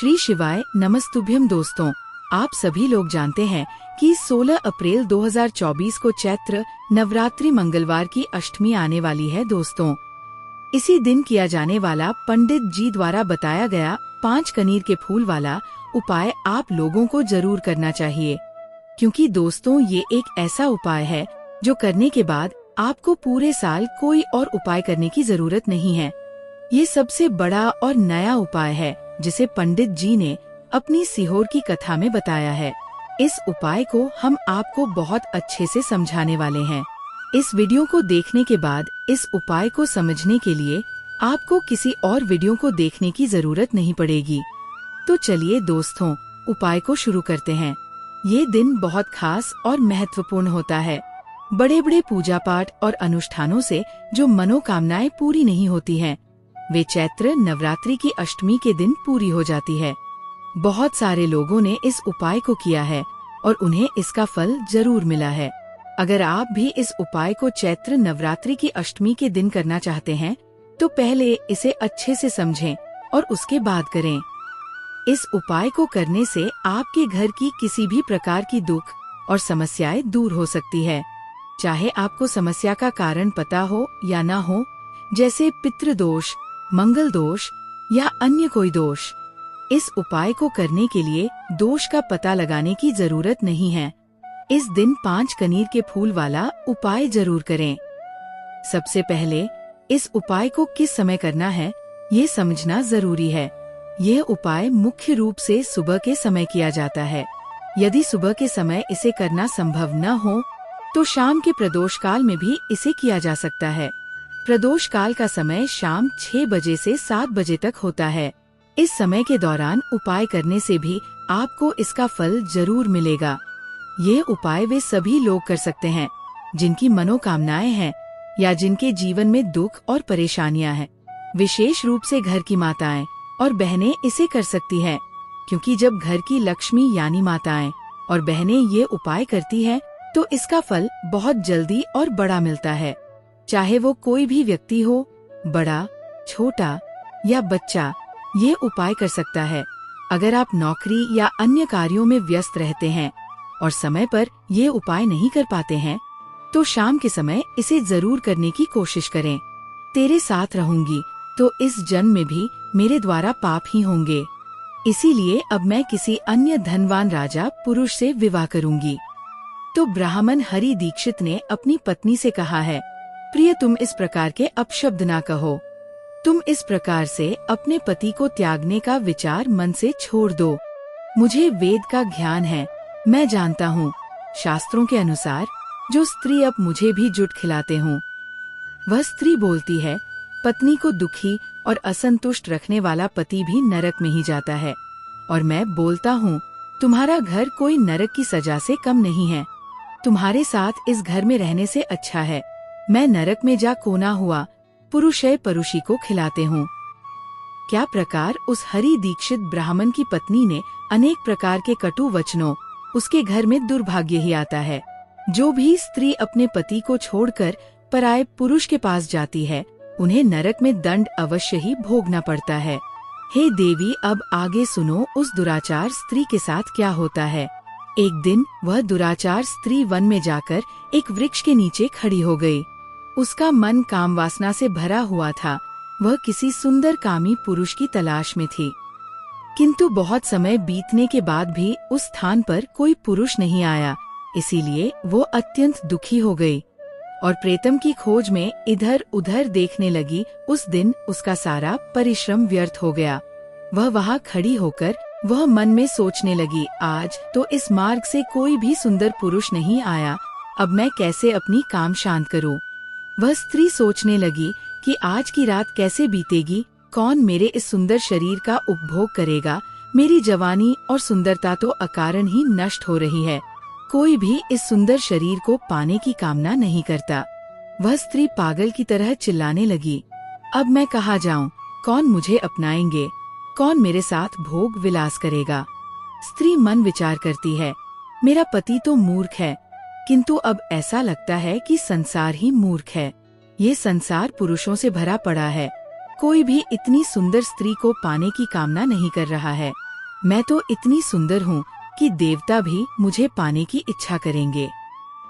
श्री शिवाय नमस्तुभ्यम। दोस्तों, आप सभी लोग जानते हैं कि 16 अप्रैल 2024 को चैत्र नवरात्रि मंगलवार की अष्टमी आने वाली है। दोस्तों, इसी दिन किया जाने वाला पंडित जी द्वारा बताया गया 5 कनीर के फूल वाला उपाय आप लोगों को जरूर करना चाहिए, क्योंकि दोस्तों ये एक ऐसा उपाय है जो करने के बाद आपको पूरे साल कोई और उपाय करने की जरूरत नहीं है। ये सबसे बड़ा और नया उपाय है जिसे पंडित जी ने अपनी सीहोर की कथा में बताया है। इस उपाय को हम आपको बहुत अच्छे से समझाने वाले हैं। इस वीडियो को देखने के बाद इस उपाय को समझने के लिए आपको किसी और वीडियो को देखने की जरूरत नहीं पड़ेगी। तो चलिए दोस्तों, उपाय को शुरू करते हैं। ये दिन बहुत खास और महत्वपूर्ण होता है। बड़े बड़े पूजा पाठ और अनुष्ठानों से जो मनोकामनाएं पूरी नहीं होती हैं, वे चैत्र नवरात्रि की अष्टमी के दिन पूरी हो जाती है। बहुत सारे लोगों ने इस उपाय को किया है और उन्हें इसका फल जरूर मिला है। अगर आप भी इस उपाय को चैत्र नवरात्रि की अष्टमी के दिन करना चाहते हैं, तो पहले इसे अच्छे से समझें और उसके बाद करें। इस उपाय को करने से आपके घर की किसी भी प्रकार की दुख और समस्याएं दूर हो सकती है, चाहे आपको समस्या का कारण पता हो या ना हो, जैसे पितृदोष, मंगल दोष या अन्य कोई दोष। इस उपाय को करने के लिए दोष का पता लगाने की जरूरत नहीं है। इस दिन 5 कनीर के फूल वाला उपाय जरूर करें। सबसे पहले इस उपाय को किस समय करना है, ये समझना जरूरी है। यह उपाय मुख्य रूप से सुबह के समय किया जाता है। यदि सुबह के समय इसे करना संभव न हो, तो शाम के प्रदोष काल में भी इसे किया जा सकता है। प्रदोष काल का समय शाम 6 बजे से 7 बजे तक होता है। इस समय के दौरान उपाय करने से भी आपको इसका फल जरूर मिलेगा। ये उपाय वे सभी लोग कर सकते हैं जिनकी मनोकामनाएं हैं या जिनके जीवन में दुख और परेशानियां हैं। विशेष रूप से घर की माताएं और बहनें इसे कर सकती हैं, क्योंकि जब घर की लक्ष्मी यानी माताएं और बहनें ये उपाय करती हैं, तो इसका फल बहुत जल्दी और बड़ा मिलता है। चाहे वो कोई भी व्यक्ति हो, बड़ा, छोटा या बच्चा, ये उपाय कर सकता है। अगर आप नौकरी या अन्य कार्यों में व्यस्त रहते हैं और समय पर ये उपाय नहीं कर पाते हैं, तो शाम के समय इसे जरूर करने की कोशिश करें। तेरे साथ रहूंगी तो इस जन्म में भी मेरे द्वारा पाप ही होंगे, इसीलिए अब मैं किसी अन्य धनवान राजा पुरुष से विवाह करूंगी। तो ब्राह्मण हरि दीक्षित ने अपनी पत्नी से कहा है, प्रिय, तुम इस प्रकार के अपशब्द ना कहो। तुम इस प्रकार से अपने पति को त्यागने का विचार मन से छोड़ दो। मुझे वेद का ज्ञान है, मैं जानता हूँ शास्त्रों के अनुसार जो स्त्री अब मुझे भी जुट खिलाते हूँ, वह स्त्री बोलती है, पत्नी को दुखी और असंतुष्ट रखने वाला पति भी नरक में ही जाता है। और मैं बोलता हूँ, तुम्हारा घर कोई नरक की सजा से कम नहीं है। तुम्हारे साथ इस घर में रहने से अच्छा है मैं नरक में जा कोना हुआ पुरुषय परुषी को खिलाते हूँ। क्या प्रकार उस हरि दीक्षित ब्राह्मण की पत्नी ने अनेक प्रकार के कटु वचनों, उसके घर में दुर्भाग्य ही आता है। जो भी स्त्री अपने पति को छोड़कर पराये पुरुष के पास जाती है, उन्हें नरक में दंड अवश्य ही भोगना पड़ता है। हे देवी, अब आगे सुनो उस दुराचार स्त्री के साथ क्या होता है। एक दिन वह दुराचार स्त्री वन में जाकर एक वृक्ष के नीचे खड़ी हो गई। उसका मन काम वासना से भरा हुआ था। वह किसी सुंदर कामी पुरुष की तलाश में थी, किंतु बहुत समय बीतने के बाद भी उस स्थान पर कोई पुरुष नहीं आया। इसीलिए वो अत्यंत दुखी हो गई और प्रेतम की खोज में इधर उधर देखने लगी। उस दिन उसका सारा परिश्रम व्यर्थ हो गया। वह वहाँ खड़ी होकर वह मन में सोचने लगी, आज तो इस मार्ग से कोई भी सुंदर पुरुष नहीं आया, अब मैं कैसे अपनी काम शांत करूं। वह स्त्री सोचने लगी कि आज की रात कैसे बीतेगी, कौन मेरे इस सुंदर शरीर का उपभोग करेगा। मेरी जवानी और सुंदरता तो अकारण ही नष्ट हो रही है। कोई भी इस सुंदर शरीर को पाने की कामना नहीं करता। वह स्त्री पागल की तरह चिल्लाने लगी, अब मैं कहाँ जाऊँ, कौन मुझे अपनाएंगे, कौन मेरे साथ भोग विलास करेगा। स्त्री मन विचार करती है, मेरा पति तो मूर्ख है, किंतु अब ऐसा लगता है कि संसार ही मूर्ख है। ये संसार पुरुषों से भरा पड़ा है, कोई भी इतनी सुंदर स्त्री को पाने की कामना नहीं कर रहा है। मैं तो इतनी सुंदर हूँ कि देवता भी मुझे पाने की इच्छा करेंगे,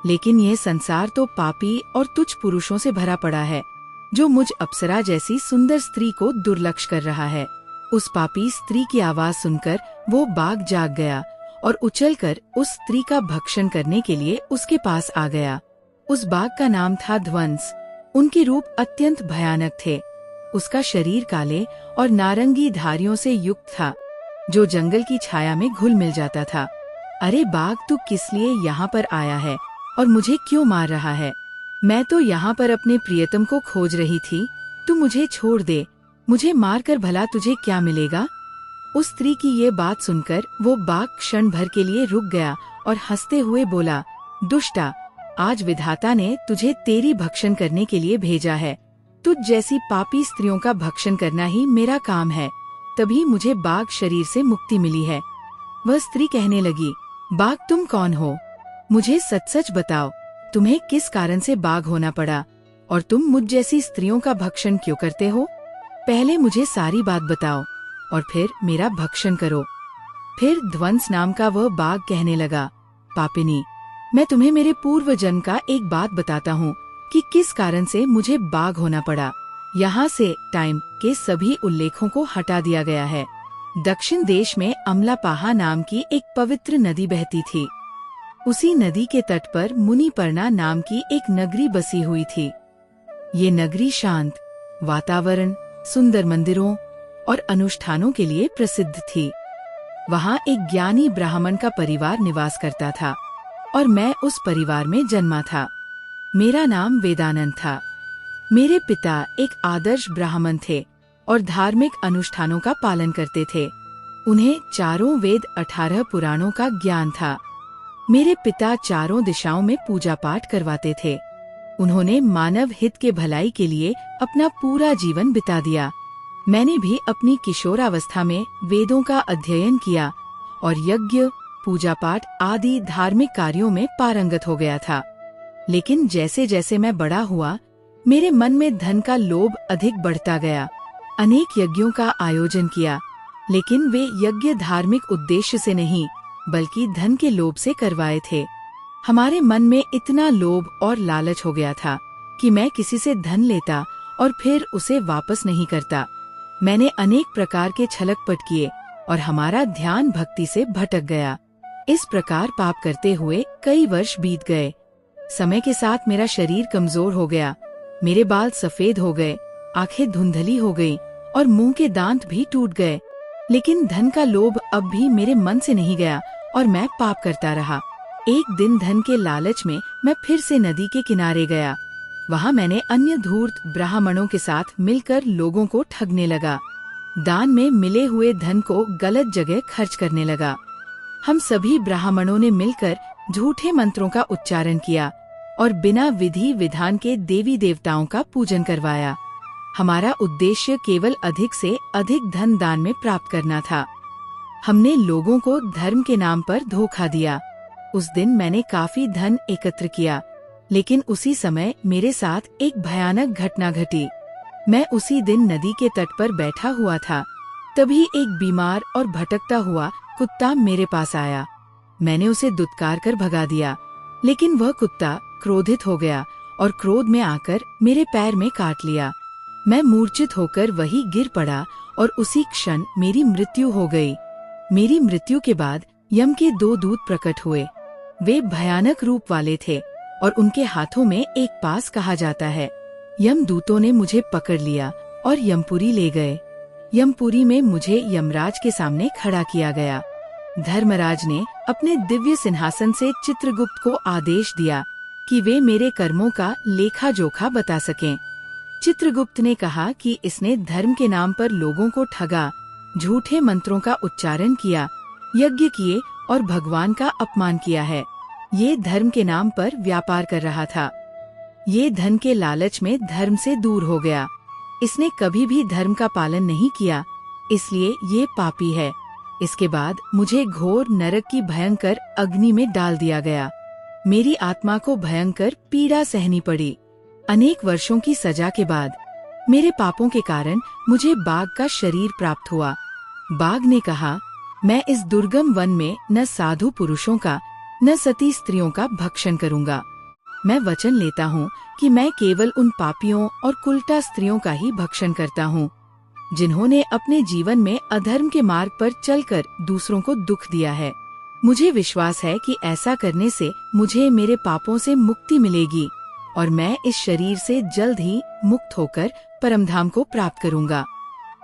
लेकिन यह संसार तो पापी और तुच्छ पुरुषों से भरा पड़ा है, जो मुझ अप्सरा जैसी सुंदर स्त्री को दुर्लक्ष्य कर रहा है। उस पापी स्त्री की आवाज सुनकर वो बाघ जाग गया और उछलकर उस स्त्री का भक्षण करने के लिए उसके पास आ गया। उस बाघ का नाम था ध्वंस। उनके रूप अत्यंत भयानक थे। उसका शरीर काले और नारंगी धारियों से युक्त था, जो जंगल की छाया में घुल मिल जाता था। अरे बाघ, तू किस लिए यहाँ पर आया है और मुझे क्यों मार रहा है? मैं तो यहाँ पर अपने प्रियतम को खोज रही थी। तू मुझे छोड़ दे, मुझे मारकर भला तुझे क्या मिलेगा? उस स्त्री की ये बात सुनकर वो बाघ क्षण भर के लिए रुक गया और हंसते हुए बोला, दुष्टा, आज विधाता ने तुझे तेरी भक्षण करने के लिए भेजा है। तुझ जैसी पापी स्त्रियों का भक्षण करना ही मेरा काम है, तभी मुझे बाघ शरीर से मुक्ति मिली है। वह स्त्री कहने लगी, बाघ, तुम कौन हो? मुझे सच सच बताओ, तुम्हें किस कारण से बाघ होना पड़ा और तुम मुझ जैसी स्त्रियों का भक्षण क्यों करते हो? पहले मुझे सारी बात बताओ और फिर मेरा भक्षण करो। फिर ध्वंस नाम का वह बाघ कहने लगा, पापिनी, मैं तुम्हें मेरे पूर्व जन्म का एक बात बताता हूँ कि किस कारण से मुझे बाघ होना पड़ा। यहाँ से टाइम के सभी उल्लेखों को हटा दिया गया है। दक्षिण देश में अमलापाहा नाम की एक पवित्र नदी बहती थी। उसी नदी के तट पर मुनिपर्णा नाम की एक नगरी बसी हुई थी। ये नगरी शांत वातावरण, सुंदर मंदिरों और अनुष्ठानों के लिए प्रसिद्ध थी। वहाँ एक ज्ञानी ब्राह्मण का परिवार निवास करता था और मैं उस परिवार में जन्मा था। मेरा नाम वेदानंद था। मेरे पिता एक आदर्श ब्राह्मण थे और धार्मिक अनुष्ठानों का पालन करते थे। उन्हें चारों वेद 18 पुराणों का ज्ञान था। मेरे पिता चारों दिशाओं में पूजा पाठ करवाते थे। उन्होंने मानव हित के भलाई के लिए अपना पूरा जीवन बिता दिया। मैंने भी अपनी किशोरावस्था में वेदों का अध्ययन किया और यज्ञ, पूजा पाठ आदि धार्मिक कार्यों में पारंगत हो गया था। लेकिन जैसे जैसे मैं बड़ा हुआ, मेरे मन में धन का लोभ अधिक बढ़ता गया। अनेक यज्ञों का आयोजन किया, लेकिन वे यज्ञ धार्मिक उद्देश्य से नहीं बल्कि धन के लोभ से करवाए थे। हमारे मन में इतना लोभ और लालच हो गया था कि मैं किसी से धन लेता और फिर उसे वापस नहीं करता। मैंने अनेक प्रकार के छलकपट किए और हमारा ध्यान भक्ति से भटक गया। इस प्रकार पाप करते हुए कई वर्ष बीत गए। समय के साथ मेरा शरीर कमजोर हो गया। मेरे बाल सफेद हो गए, आंखें धुंधली हो गईं और मुंह के दांत भी टूट गए। लेकिन धन का लोभ अब भी मेरे मन से नहीं गया और मैं पाप करता रहा। एक दिन धन के लालच में मैं फिर से नदी के किनारे गया। वहाँ मैंने अन्य धूर्त ब्राह्मणों के साथ मिलकर लोगों को ठगने लगा। दान में मिले हुए धन को गलत जगह खर्च करने लगा। हम सभी ब्राह्मणों ने मिलकर झूठे मंत्रों का उच्चारण किया और बिना विधि विधान के देवी देवताओं का पूजन करवाया। हमारा उद्देश्य केवल अधिक से अधिक धन दान में प्राप्त करना था। हमने लोगों को धर्म के नाम पर धोखा दिया। उस दिन मैंने काफी धन एकत्र किया, लेकिन उसी समय मेरे साथ एक भयानक घटना घटी। मैं उसी दिन नदी के तट पर बैठा हुआ था। तभी एक बीमार और भटकता हुआ कुत्ता मेरे पास आया। मैंने उसे दुत्कार कर भगा दिया, लेकिन वह कुत्ता क्रोधित हो गया और क्रोध में आकर मेरे पैर में काट लिया। मैं मूर्छित होकर वहीं गिर पड़ा और उसी क्षण मेरी मृत्यु हो गई। मेरी मृत्यु के बाद यम के 2 दूत प्रकट हुए। वे भयानक रूप वाले थे और उनके हाथों में एक पास कहा जाता है। यम दूतों ने मुझे पकड़ लिया और यमपुरी ले गए। यमपुरी में मुझे यमराज के सामने खड़ा किया गया। धर्मराज ने अपने दिव्य सिंहासन से चित्रगुप्त को आदेश दिया कि वे मेरे कर्मों का लेखा जोखा बता सकें। चित्रगुप्त ने कहा कि इसने धर्म के नाम पर लोगों को ठगा, झूठे मंत्रों का उच्चारण किया, यज्ञ किए और भगवान का अपमान किया है। ये धर्म के नाम पर व्यापार कर रहा था। ये धन के लालच में धर्म से दूर हो गया। इसने कभी भी धर्म का पालन नहीं किया, इसलिए ये पापी है। इसके बाद मुझे घोर नरक की भयंकर अग्नि में डाल दिया गया। मेरी आत्मा को भयंकर पीड़ा सहनी पड़ी। अनेक वर्षों की सजा के बाद मेरे पापों के कारण मुझे बाघ का शरीर प्राप्त हुआ। बाघ ने कहा, मैं इस दुर्गम वन में न साधु पुरुषों का न सती स्त्रियों का भक्षण करूँगा। मैं वचन लेता हूँ कि मैं केवल उन पापियों और कुलटा स्त्रियों का ही भक्षण करता हूँ जिन्होंने अपने जीवन में अधर्म के मार्ग पर चलकर दूसरों को दुख दिया है। मुझे विश्वास है कि ऐसा करने से मुझे मेरे पापों से मुक्ति मिलेगी और मैं इस शरीर से जल्द ही मुक्त होकर परमधाम को प्राप्त करूँगा।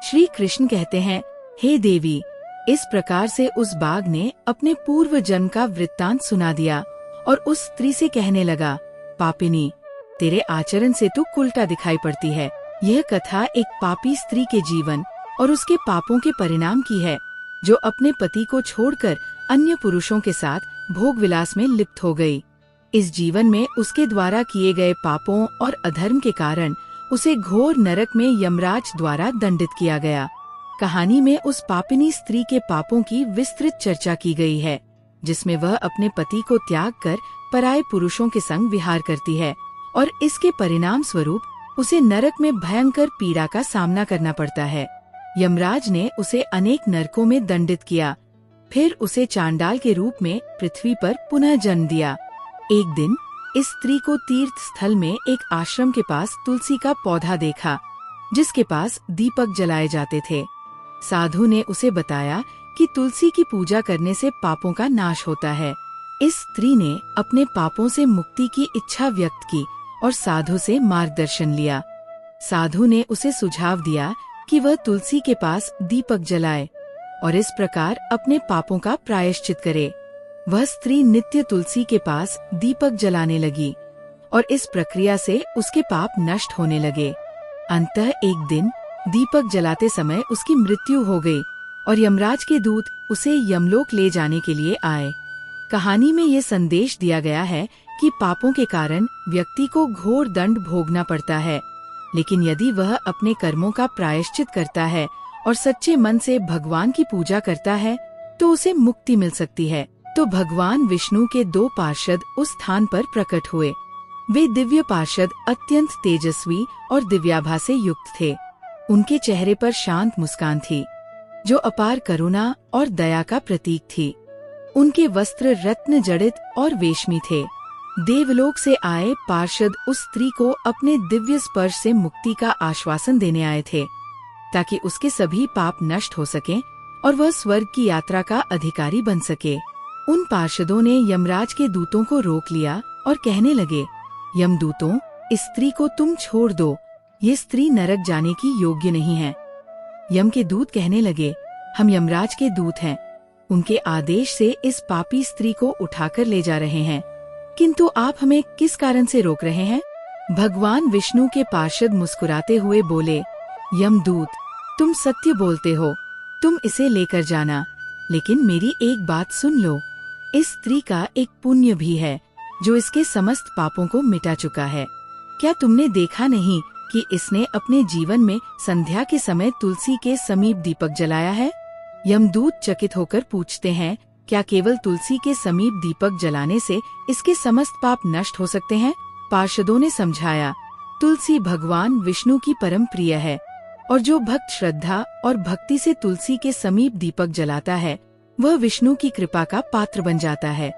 श्री कृष्ण कहते हैं, हे देवी, इस प्रकार से उस बाघ ने अपने पूर्व जन्म का वृत्तांत सुना दिया और उस स्त्री से कहने लगा, पापिनी, तेरे आचरण से तू उल्टा दिखाई पड़ती है। यह कथा एक पापी स्त्री के जीवन और उसके पापों के परिणाम की है, जो अपने पति को छोड़कर अन्य पुरुषों के साथ भोग विलास में लिप्त हो गई। इस जीवन में उसके द्वारा किए गए पापों और अधर्म के कारण उसे घोर नरक में यमराज द्वारा दंडित किया गया। कहानी में उस पापिनी स्त्री के पापों की विस्तृत चर्चा की गई है, जिसमें वह अपने पति को त्याग कर पराये पुरुषों के संग विहार करती है और इसके परिणाम स्वरूप उसे नरक में भयंकर पीड़ा का सामना करना पड़ता है। यमराज ने उसे अनेक नरकों में दंडित किया, फिर उसे चांडाल के रूप में पृथ्वी पर पुनः जन्म दिया। एक दिन इस स्त्री को तीर्थ स्थल में एक आश्रम के पास तुलसी का पौधा देखा, जिसके पास दीपक जलाए जाते थे। साधु ने उसे बताया कि तुलसी की पूजा करने से पापों का नाश होता है। इस स्त्री ने अपने पापों से मुक्ति की इच्छा व्यक्त की और साधु से मार्गदर्शन लिया। साधु ने उसे सुझाव दिया कि वह तुलसी के पास दीपक जलाए और इस प्रकार अपने पापों का प्रायश्चित करे। वह स्त्री नित्य तुलसी के पास दीपक जलाने लगी और इस प्रक्रिया से उसके पाप नष्ट होने लगे। अंततः एक दिन दीपक जलाते समय उसकी मृत्यु हो गई और यमराज के दूत उसे यमलोक ले जाने के लिए आए। कहानी में ये संदेश दिया गया है कि पापों के कारण व्यक्ति को घोर दंड भोगना पड़ता है, लेकिन यदि वह अपने कर्मों का प्रायश्चित करता है और सच्चे मन से भगवान की पूजा करता है तो उसे मुक्ति मिल सकती है। तो भगवान विष्णु के 2 पार्षद उस स्थान पर प्रकट हुए। वे दिव्य पार्षद अत्यंत तेजस्वी और दिव्याभा से युक्त थे। उनके चेहरे पर शांत मुस्कान थी, जो अपार करुणा और दया का प्रतीक थी। उनके वस्त्र रत्न जड़ित और वेशमी थे। देवलोक से आए पार्षद उस स्त्री को अपने दिव्य स्पर्श से मुक्ति का आश्वासन देने आए थे, ताकि उसके सभी पाप नष्ट हो सकें और वह स्वर्ग की यात्रा का अधिकारी बन सके। उन पार्षदों ने यमराज के दूतों को रोक लिया और कहने लगे, यमदूतों, इस स्त्री को तुम छोड़ दो, ये स्त्री नरक जाने की योग्य नहीं है। यम के दूत कहने लगे, हम यमराज के दूत हैं, उनके आदेश से इस पापी स्त्री को उठाकर ले जा रहे हैं, किंतु आप हमें किस कारण से रोक रहे हैं? भगवान विष्णु के पार्षद मुस्कुराते हुए बोले, यमदूत, तुम सत्य बोलते हो, तुम इसे लेकर जाना, लेकिन मेरी एक बात सुन लो। इस स्त्री का एक पुण्य भी है जो इसके समस्त पापों को मिटा चुका है। क्या तुमने देखा नहीं कि इसने अपने जीवन में संध्या के समय तुलसी के समीप दीपक जलाया है? यमदूत चकित होकर पूछते हैं, क्या केवल तुलसी के समीप दीपक जलाने से इसके समस्त पाप नष्ट हो सकते हैं? पार्षदों ने समझाया, तुलसी भगवान विष्णु की परम प्रिय है और जो भक्त श्रद्धा और भक्ति से तुलसी के समीप दीपक जलाता है वह विष्णु की कृपा का पात्र बन जाता है।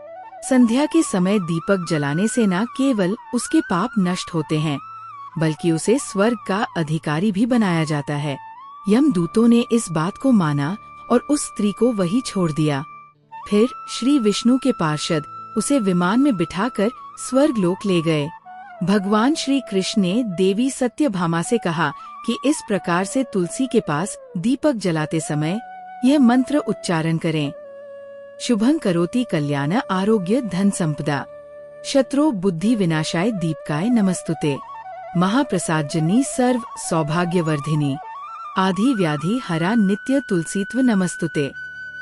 संध्या के समय दीपक जलाने से न केवल उसके पाप नष्ट होते हैं, बल्कि उसे स्वर्ग का अधिकारी भी बनाया जाता है। यमदूतों ने इस बात को माना और उस स्त्री को वहीं छोड़ दिया। फिर श्री विष्णु के पार्षद उसे विमान में बिठाकर स्वर्ग लोक ले गए। भगवान श्री कृष्ण ने देवी सत्यभामा से कहा कि इस प्रकार से तुलसी के पास दीपक जलाते समय यह मंत्र उच्चारण करें, शुभं करोति कल्याण आरोग्य धन संपदा, शत्रु बुद्धि विनाशाय दीपकाय नमस्तुते, महाप्रसादजनी सर्व सौभाग्यवर्धिनी, आधि व्याधि हरा नित्य तुलसीत्व नमस्तुते।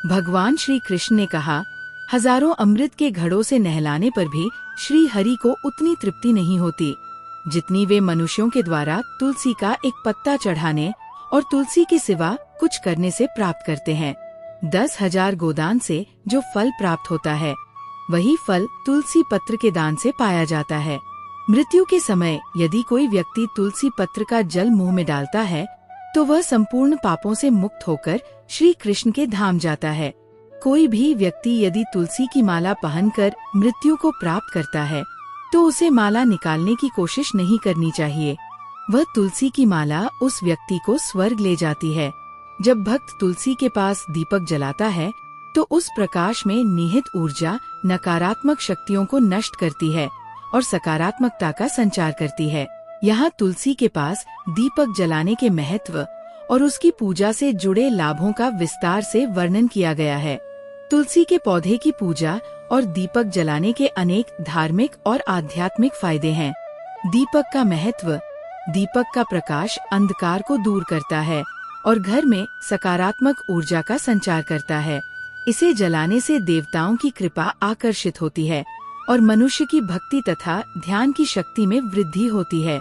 भगवान श्री कृष्ण ने कहा, हजारों अमृत के घड़ों से नहलाने पर भी श्री हरि को उतनी तृप्ति नहीं होती जितनी वे मनुष्यों के द्वारा तुलसी का एक पत्ता चढ़ाने और तुलसी के सिवा कुछ करने से प्राप्त करते हैं। 10,000 गोदान से जो फल प्राप्त होता है वही फल तुलसी पत्र के दान से पाया जाता है। मृत्यु के समय यदि कोई व्यक्ति तुलसी पत्र का जल मुंह में डालता है तो वह संपूर्ण पापों से मुक्त होकर श्री कृष्ण के धाम जाता है। कोई भी व्यक्ति यदि तुलसी की माला पहनकर मृत्यु को प्राप्त करता है तो उसे माला निकालने की कोशिश नहीं करनी चाहिए। वह तुलसी की माला उस व्यक्ति को स्वर्ग ले जाती है। जब भक्त तुलसी के पास दीपक जलाता है तो उस प्रकाश में निहित ऊर्जा नकारात्मक शक्तियों को नष्ट करती है और सकारात्मकता का संचार करती है। यहाँ तुलसी के पास दीपक जलाने के महत्व और उसकी पूजा से जुड़े लाभों का विस्तार से वर्णन किया गया है। तुलसी के पौधे की पूजा और दीपक जलाने के अनेक धार्मिक और आध्यात्मिक फायदे हैं। दीपक का महत्व। दीपक का प्रकाश अंधकार को दूर करता है और घर में सकारात्मक ऊर्जा का संचार करता है। इसे जलाने से देवताओं की कृपा आकर्षित होती है और मनुष्य की भक्ति तथा ध्यान की शक्ति में वृद्धि होती है।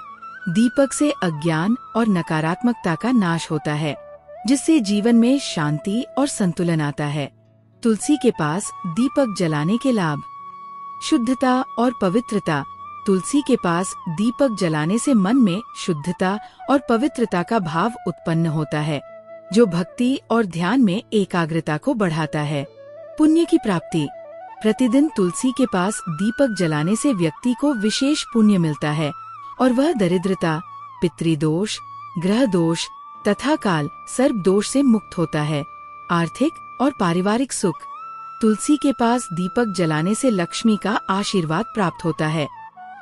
दीपक से अज्ञान और नकारात्मकता का नाश होता है, जिससे जीवन में शांति और संतुलन आता है। तुलसी के पास दीपक जलाने के लाभ। शुद्धता और पवित्रता। तुलसी के पास दीपक जलाने से मन में शुद्धता और पवित्रता का भाव उत्पन्न होता है, जो भक्ति और ध्यान में एकाग्रता को बढ़ाता है। पुण्य की प्राप्ति। प्रतिदिन तुलसी के पास दीपक जलाने से व्यक्ति को विशेष पुण्य मिलता है और वह दरिद्रता, पितृदोष, ग्रह दोष तथा काल सर्प दोष से मुक्त होता है। आर्थिक और पारिवारिक सुख। तुलसी के पास दीपक जलाने से लक्ष्मी का आशीर्वाद प्राप्त होता है,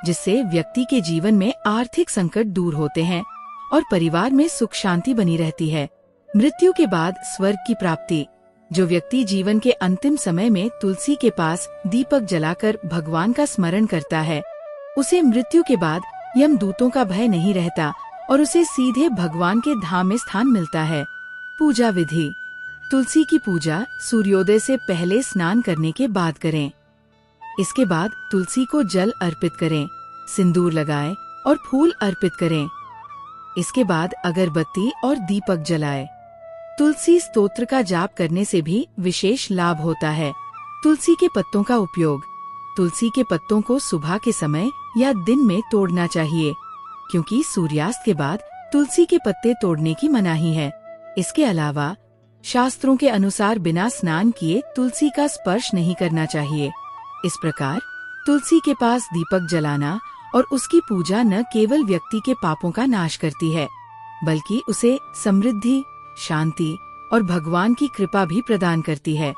जिससे व्यक्ति के जीवन में आर्थिक संकट दूर होते हैं और परिवार में सुख शांति बनी रहती है। मृत्यु के बाद स्वर्ग की प्राप्ति। जो व्यक्ति जीवन के अंतिम समय में तुलसी के पास दीपक जलाकर भगवान का स्मरण करता है, उसे मृत्यु के बाद यमदूतों का भय नहीं रहता और उसे सीधे भगवान के धाम में स्थान मिलता है। पूजा विधि। तुलसी की पूजा सूर्योदय से पहले स्नान करने के बाद करें। इसके बाद तुलसी को जल अर्पित करें, सिंदूर लगाएं और फूल अर्पित करें। इसके बाद अगरबत्ती और दीपक जलाएं। तुलसी स्तोत्र का जाप करने से भी विशेष लाभ होता है। तुलसी के पत्तों का उपयोग। तुलसी के पत्तों को सुबह के समय या दिन में तोड़ना चाहिए, क्योंकि सूर्यास्त के बाद तुलसी के पत्ते तोड़ने की मनाही है। इसके अलावा शास्त्रों के अनुसार बिना स्नान किए तुलसी का स्पर्श नहीं करना चाहिए। इस प्रकार तुलसी के पास दीपक जलाना और उसकी पूजा न केवल व्यक्ति के पापों का नाश करती है, बल्कि उसे समृद्धि, शांति और भगवान की कृपा भी प्रदान करती है।